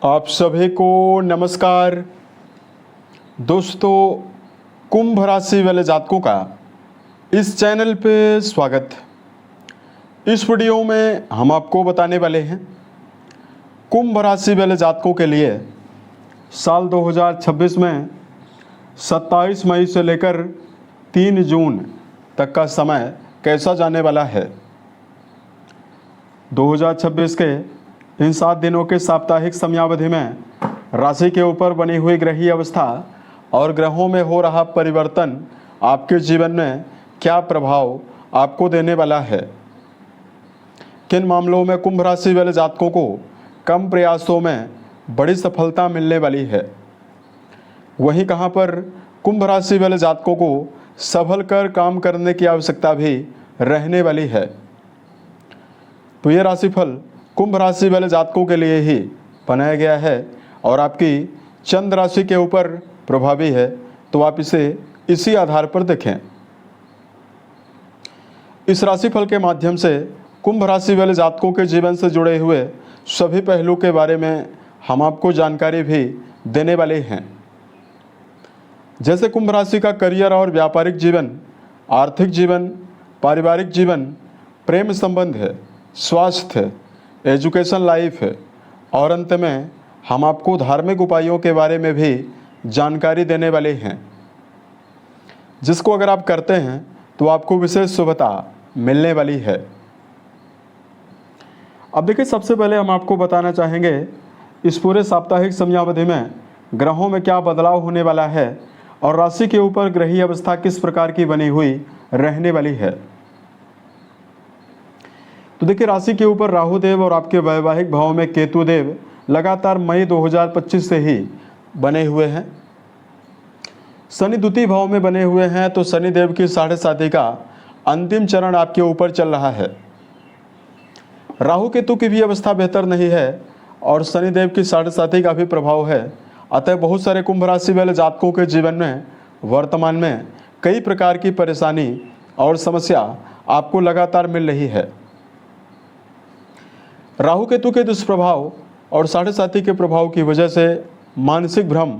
आप सभी को नमस्कार। दोस्तों, कुंभ राशि वाले जातकों का इस चैनल पे स्वागत। इस वीडियो में हम आपको बताने वाले हैं कुंभ राशि वाले जातकों के लिए साल 2026 में 27 मई से लेकर 3 जून तक का समय कैसा जाने वाला है। 2026 के इन 7 दिनों के साप्ताहिक समयावधि में राशि के ऊपर बनी हुई ग्रहीय अवस्था और ग्रहों में हो रहा परिवर्तन आपके जीवन में क्या प्रभाव आपको देने वाला है। किन मामलों में कुंभ राशि वाले जातकों को कम प्रयासों में बड़ी सफलता मिलने वाली है, वहीं कहां पर कुंभ राशि वाले जातकों को संभल कर काम करने की आवश्यकता भी रहने वाली है। तो ये राशिफल कुंभ राशि वाले जातकों के लिए ही बनाया गया है और आपकी चंद्र राशि के ऊपर प्रभावी है, तो आप इसे इसी आधार पर देखें। इस राशिफल के माध्यम से कुंभ राशि वाले जातकों के जीवन से जुड़े हुए सभी पहलू के बारे में हम आपको जानकारी भी देने वाले हैं। जैसे कुंभ राशि का करियर और व्यापारिक जीवन, आर्थिक जीवन, पारिवारिक जीवन, प्रेम संबंध है, स्वास्थ्य, एजुकेशन लाइफ है और अंत में हम आपको धार्मिक उपायों के बारे में भी जानकारी देने वाले हैं, जिसको अगर आप करते हैं तो आपको विशेष शुभता मिलने वाली है। अब देखिए, सबसे पहले हम आपको बताना चाहेंगे इस पूरे साप्ताहिक समयावधि में ग्रहों में क्या बदलाव होने वाला है और राशि के ऊपर ग्रहीय अवस्था किस प्रकार की बनी हुई रहने वाली है। तो देखिए, राशि के ऊपर राहु देव और आपके वैवाहिक भाव में केतु देव लगातार मई 2025 से ही बने हुए हैं। शनि द्वितीय भाव में बने हुए हैं, तो शनि देव की 7.5 का अंतिम चरण आपके ऊपर चल रहा है। राहु केतु की भी अवस्था बेहतर नहीं है और शनि देव की 7.5 का भी प्रभाव है। अतः बहुत सारे कुंभ राशि वाले जातकों के जीवन में वर्तमान में कई प्रकार की परेशानी और समस्या आपको लगातार मिल रही है। राहु केतु के दुष्प्रभाव और 7.5 के प्रभाव की वजह से मानसिक भ्रम,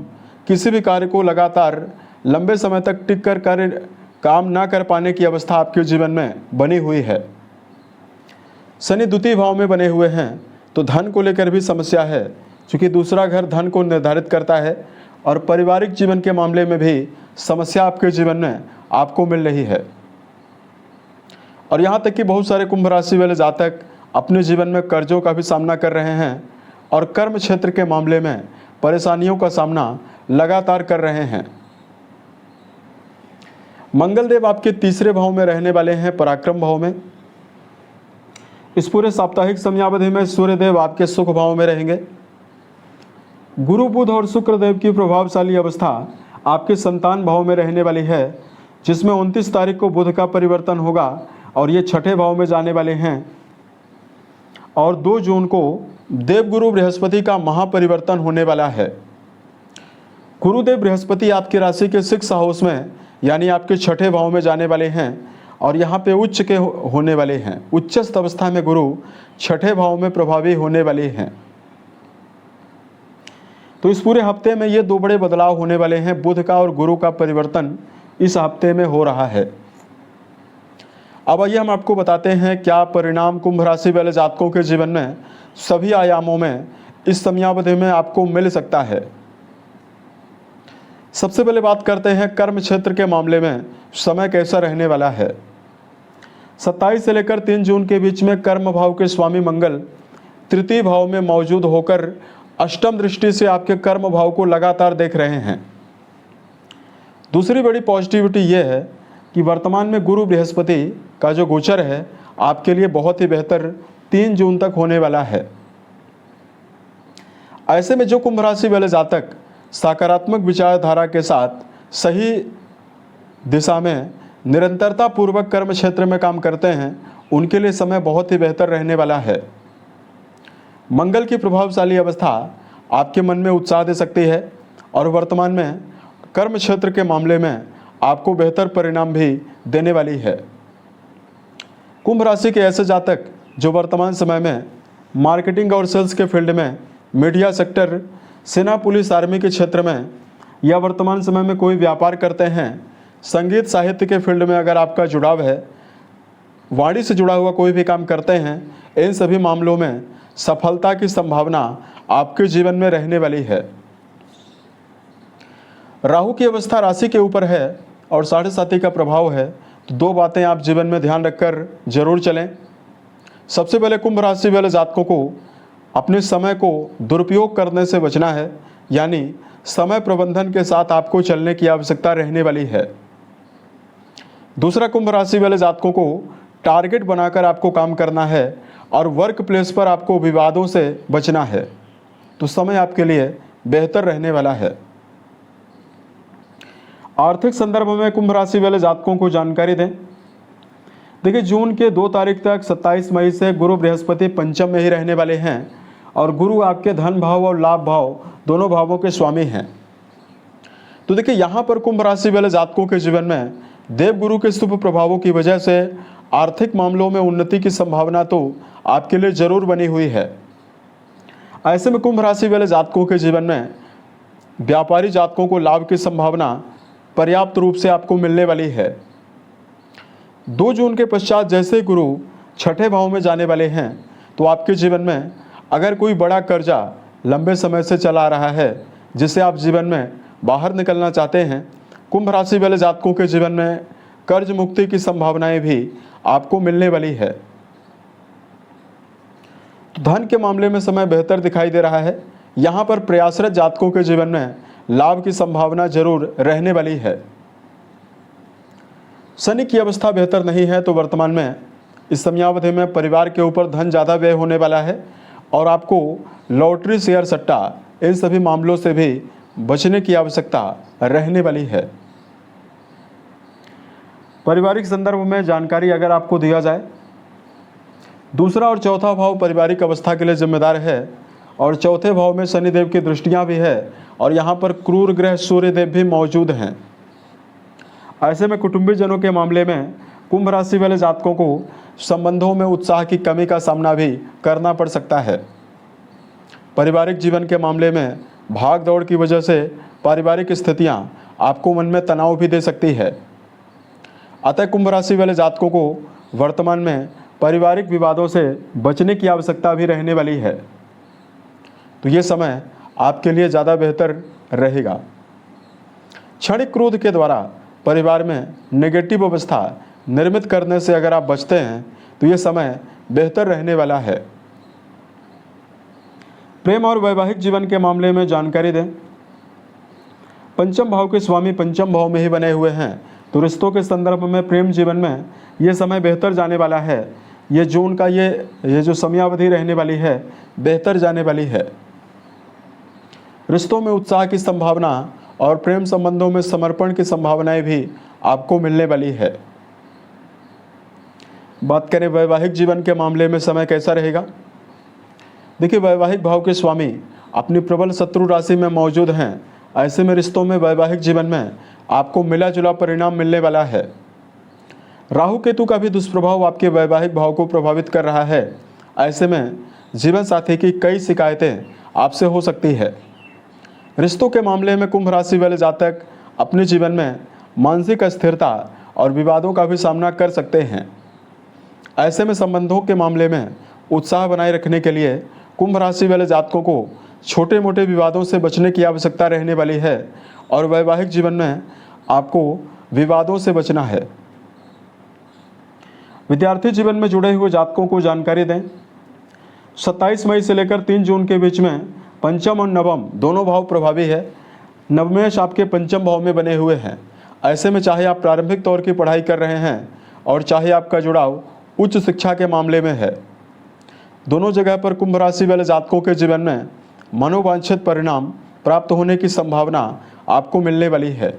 किसी भी कार्य को लगातार लंबे समय तक टिक कर काम ना कर पाने की अवस्था आपके जीवन में बनी हुई है। शनि द्वितीय भाव में बने हुए हैं, तो धन को लेकर भी समस्या है, क्योंकि दूसरा घर धन को निर्धारित करता है और पारिवारिक जीवन के मामले में भी समस्या आपके जीवन में आपको मिल रही है। और यहाँ तक कि बहुत सारे कुंभ राशि वाले जातक अपने जीवन में कर्जों का भी सामना कर रहे हैं और कर्म क्षेत्र के मामले में परेशानियों का सामना लगातार कर रहे हैं। मंगल देव आपके तीसरे भाव में रहने वाले हैं, पराक्रम भाव में। इस पूरे साप्ताहिक समयावधि में सूर्य देव आपके सुख भाव में रहेंगे। गुरु, बुध और शुक्र देव की प्रभावशाली अवस्था आपके संतान भाव में रहने वाली है, जिसमें 29 तारीख को बुध का परिवर्तन होगा और ये छठे भाव में जाने वाले हैं। और 2 जून को देवगुरु बृहस्पति का महापरिवर्तन होने वाला है। गुरुदेव बृहस्पति आपकी राशि के 6 हाउस में यानी आपके छठे भाव में जाने वाले हैं और यहाँ पे उच्च के होने वाले हैं। उच्चस्थ अवस्था में गुरु छठे भाव में प्रभावी होने वाले हैं। तो इस पूरे हफ्ते में ये 2 बड़े बदलाव होने वाले हैं। बुध का और गुरु का परिवर्तन इस हफ्ते में हो रहा है। अब आइए हम आपको बताते हैं क्या परिणाम कुंभ राशि वाले जातकों के जीवन में सभी आयामों में इस समयावधि में आपको मिल सकता है। सबसे पहले बात करते हैं कर्म क्षेत्र के मामले में समय कैसा रहने वाला है। 27 से लेकर 3 जून के बीच में कर्म भाव के स्वामी मंगल तृतीय भाव में मौजूद होकर अष्टम दृष्टि से आपके कर्म भाव को लगातार देख रहे हैं। दूसरी बड़ी पॉजिटिविटी यह है कि वर्तमान में गुरु बृहस्पति का जो गोचर है आपके लिए बहुत ही बेहतर 3 जून तक होने वाला है। ऐसे में जो कुंभ राशि वाले जातक सकारात्मक विचारधारा के साथ सही दिशा में निरंतरता पूर्वक कर्म क्षेत्र में काम करते हैं, उनके लिए समय बहुत ही बेहतर रहने वाला है। मंगल की प्रभावशाली अवस्था आपके मन में उत्साह दे सकती है और वर्तमान में कर्म क्षेत्र के मामले में आपको बेहतर परिणाम भी देने वाली है। कुंभ राशि के ऐसे जातक जो वर्तमान समय में मार्केटिंग और सेल्स के फील्ड में मीडिया सेक्टर, सेना, पुलिस, आर्मी के क्षेत्र में या वर्तमान समय में कोई व्यापार करते हैं, संगीत साहित्य के फील्ड में अगर आपका जुड़ाव है, वाणी से जुड़ा हुआ कोई भी काम करते हैं, इन सभी मामलों में सफलता की संभावना आपके जीवन में रहने वाली है। राहु की अवस्था राशि के ऊपर है और 7.5 का प्रभाव है, तो 2 बातें आप जीवन में ध्यान रखकर जरूर चलें। सबसे पहले कुंभ राशि वाले जातकों को अपने समय को दुरुपयोग करने से बचना है, यानी समय प्रबंधन के साथ आपको चलने की आवश्यकता रहने वाली है। दूसरा, कुंभ राशि वाले जातकों को टारगेट बनाकर आपको काम करना है और वर्क प्लेस पर आपको विवादों से बचना है, तो समय आपके लिए बेहतर रहने वाला है। आर्थिक संदर्भ में कुंभ राशि वाले जातकों को जानकारी दें। देखिए, जून के 2 तारीख तक 27 मई से गुरु बृहस्पति पंचम में ही रहने वाले हैं और गुरु आपके धन भाव और लाभ भाव दोनों भावों के स्वामी हैं। तो देखिए, यहाँ पर कुंभ राशि वाले जातकों के जीवन में देवगुरु के शुभ प्रभावों की वजह से आर्थिक मामलों में उन्नति की संभावना तो आपके लिए जरूर बनी हुई है। ऐसे में कुंभ राशि वाले जातकों के जीवन में व्यापारी जातकों को लाभ की संभावना पर्याप्त रूप से आपको मिलने वाली है। 2 जून के पश्चात जैसे ही गुरु 6ठे भाव में जाने वाले हैं, तो आपके जीवन में अगर कोई बड़ा कर्जा लंबे समय से चला आ रहा है, जिससे आप जीवन में बाहर निकलना चाहते हैं, कुंभ राशि वाले जातकों के जीवन में कर्ज मुक्ति की संभावनाएं भी आपको मिलने वाली है। तो धन के मामले में समय बेहतर दिखाई दे रहा है। यहाँ पर प्रयासरत जातकों के जीवन में लाभ की संभावना जरूर रहने वाली है। शनि की अवस्था बेहतर नहीं है, तो वर्तमान में इस समयावधि में परिवार के ऊपर धन ज़्यादा व्यय होने वाला है और आपको लॉटरी, शेयर सट्टा, इन सभी मामलों से भी बचने की आवश्यकता रहने वाली है। पारिवारिक संदर्भ में जानकारी अगर आपको दिया जाए, दूसरा और चौथा भाव पारिवारिक अवस्था के लिए जिम्मेदार है और चौथे भाव में शनिदेव की दृष्टियां भी है और यहाँ पर क्रूर ग्रह सूर्यदेव भी मौजूद हैं। ऐसे में कुटुंबी जनों के मामले में कुंभ राशि वाले जातकों को संबंधों में उत्साह की कमी का सामना भी करना पड़ सकता है। पारिवारिक जीवन के मामले में भाग दौड़ की वजह से पारिवारिक स्थितियां आपको मन में तनाव भी दे सकती है। अतः कुंभ राशि वाले जातकों को वर्तमान में पारिवारिक विवादों से बचने की आवश्यकता भी रहने वाली है, तो ये समय आपके लिए ज़्यादा बेहतर रहेगा। क्षणिक क्रोध के द्वारा परिवार में नेगेटिव अवस्था निर्मित करने से अगर आप बचते हैं, तो ये समय बेहतर रहने वाला है। प्रेम और वैवाहिक जीवन के मामले में जानकारी दें। पंचम भाव के स्वामी पंचम भाव में ही बने हुए हैं, तो रिश्तों के संदर्भ में प्रेम जीवन में ये समय बेहतर जाने वाला है। ये जून का ये जो समयावधि रहने वाली है, बेहतर जाने वाली है। रिश्तों में उत्साह की संभावना और प्रेम संबंधों में समर्पण की संभावनाएं भी आपको मिलने वाली है। बात करें वैवाहिक जीवन के मामले में समय कैसा रहेगा। देखिए, वैवाहिक भाव के स्वामी अपनी प्रबल शत्रु राशि में मौजूद हैं। ऐसे में रिश्तों में वैवाहिक जीवन में आपको मिला जुला परिणाम मिलने वाला है। राहु केतु का भी दुष्प्रभाव आपके वैवाहिक भाव को प्रभावित कर रहा है। ऐसे में जीवन साथी की कई शिकायतें आपसे हो सकती है। रिश्तों के मामले में कुंभ राशि वाले जातक अपने जीवन में मानसिक अस्थिरता और विवादों का भी सामना कर सकते हैं। ऐसे में संबंधों के मामले में उत्साह बनाए रखने के लिए कुंभ राशि वाले जातकों को छोटे मोटे विवादों से बचने की आवश्यकता रहने वाली है और वैवाहिक जीवन में आपको विवादों से बचना है। विद्यार्थी जीवन में जुड़े हुए जातकों को जानकारी दें। 27 मई से लेकर 3 जून के बीच में पंचम और नवम दोनों भाव प्रभावी है। नवमेश आपके पंचम भाव में बने हुए हैं। ऐसे में चाहे आप प्रारंभिक तौर की पढ़ाई कर रहे हैं और चाहे आपका जुड़ाव उच्च शिक्षा के मामले में है, दोनों जगह पर कुंभ राशि वाले जातकों के जीवन में मनोवांछित परिणाम प्राप्त होने की संभावना आपको मिलने वाली है।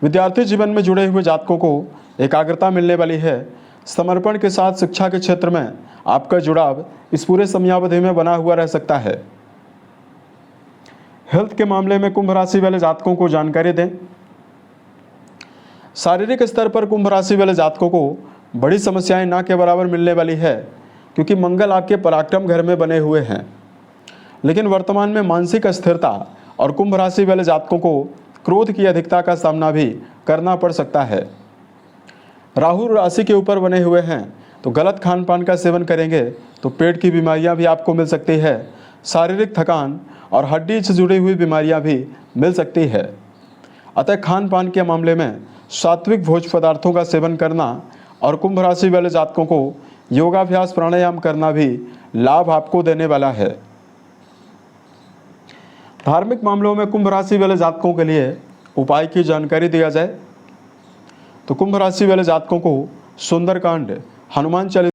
विद्यार्थी जीवन में जुड़े हुए जातकों को एकाग्रता मिलने वाली है। समर्पण के साथ शिक्षा के क्षेत्र में आपका जुड़ाव इस पूरे समयावधि में बना हुआ रह सकता है। हेल्थ के मामले में कुंभ राशि वाले जातकों को जानकारी दें। शारीरिक स्तर पर कुंभ राशि वाले जातकों को बड़ी समस्याएं ना के बराबर मिलने वाली है, क्योंकि मंगल आपके पराक्रम घर में बने हुए हैं। लेकिन वर्तमान में मानसिक अस्थिरता और कुंभ राशि वाले जातकों को क्रोध की अधिकता का सामना भी करना पड़ सकता है। राहु राशि के ऊपर बने हुए हैं तो गलत खान पान का सेवन करेंगे तो पेट की बीमारियां भी आपको मिल सकती है। शारीरिक थकान और हड्डी से जुड़ी हुई बीमारियां भी मिल सकती है। अतः खान पान के मामले में सात्विक भोज्य पदार्थों का सेवन करना और कुंभ राशि वाले जातकों को योगाभ्यास प्राणायाम करना भी लाभ आपको देने वाला है। धार्मिक मामलों में कुंभ राशि वाले जातकों के लिए उपाय की जानकारी दिया जाए तो कुंभ राशि वाले जातकों को सुंदरकांड, हनुमान चालीसा